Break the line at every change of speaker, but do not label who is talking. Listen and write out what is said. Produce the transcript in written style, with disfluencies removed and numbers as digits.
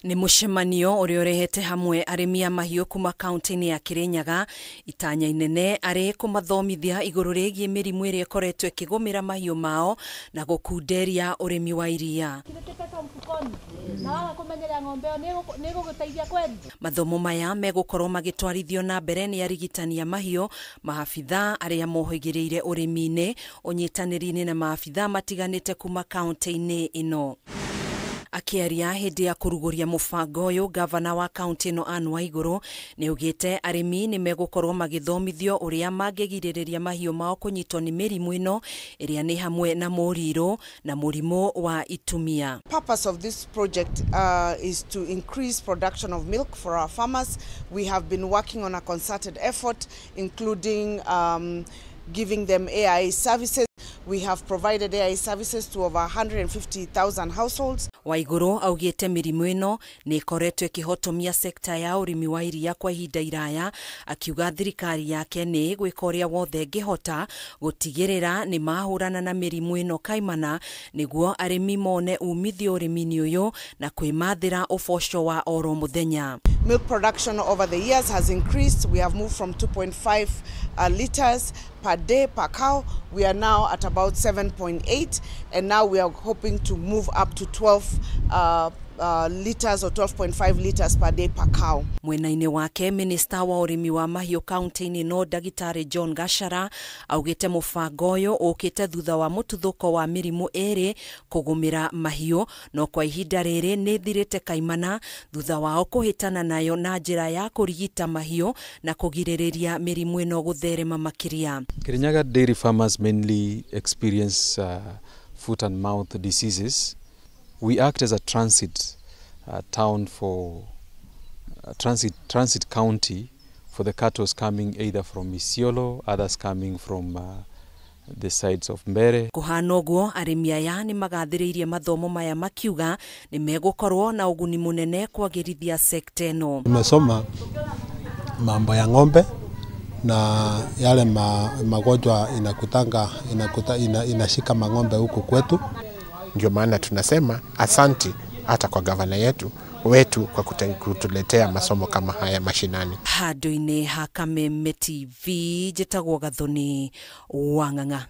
Ni mushemanio uria urehete hamwe arimi a mahiu kuma kaunti-ini ya Kirinyaga itanya inene ari kumathomithia iguru rigie mirimu iria ikoretwo ikigumira mahiu mao na gukunderia urimi wa iria. Mathomo maya megukorwo magitwarithio na mbere ni arigitani a mahiu, maabitha aria mohigireire urimi-ini, unyitaniri-ini na maabitha matiganite kuma kaunti-ini ino. Akiaria hindi ya kuruguria mubango uyu, gavana wa kaunti ino Anne WAIGURU ni ugite arimi ni megukorwo magithomithio uria mangigiriria mahiu mao kunyitwo ni mirimu ino iria ni hamwe na muriru na murimu wa itumia.
Purpose of this project is to increase production of milk for our farmers. We have been working on a concerted effort, including giving them AIA services. We have provided AIA services to over 150,000 households.
WAIGURU augite mirimu ino ni ikoretwo ikihotomia sekta ya urimi wa iria kwa ihinda iraya, akiuga thirikari yake ni gwika uria wothe ingihota gutigirira ni mahurana na mirimu ino kaimana niguo arimi mone umithio urimi-ini uyu na kwimathira uboco wa oro muthenya.
Milk production over the years has increased. We have moved from 2.5 liters per day per cow. We are now at about 7.8, and now we are hoping to move up to 12 liters or 12.5 liters per day per cow.
Mwena-ini wake minister wa urimi wa mahiu kaunti-ini no Dagitari John Gashara augite mubango uyu ukite thutha wa mututhuko wa mirimu eri kugumira mahiu, no kwa ihinda riri ni thirite kaimana thutha wao kuhitana nayo na njira ya kurigita mahiu na kugiririria mirimu ino gutherema makiria.
Kirinyaga dairy farmers mainly experience foot and mouth diseases. We act as a transit town for transit county for the cattle coming either from Isiolo, others coming from the sides of Mbere.
Kuhana uguo arimi aya ni magathiriirie mathomo maya makiuga ni megukorwo na uguni munene kwagirithia sekta ino.
Tumesoma mambo ya ng'ombe na yale magonjwa inashika mang'ombe huku kwetu.
Ndio maana tunasema asanti hata kwa gavana wetu kwa kutuletea masomo kama haya mashinani.
Handu-ini ha Kameme TV, njitagwo Gathoni Wang'ang'a.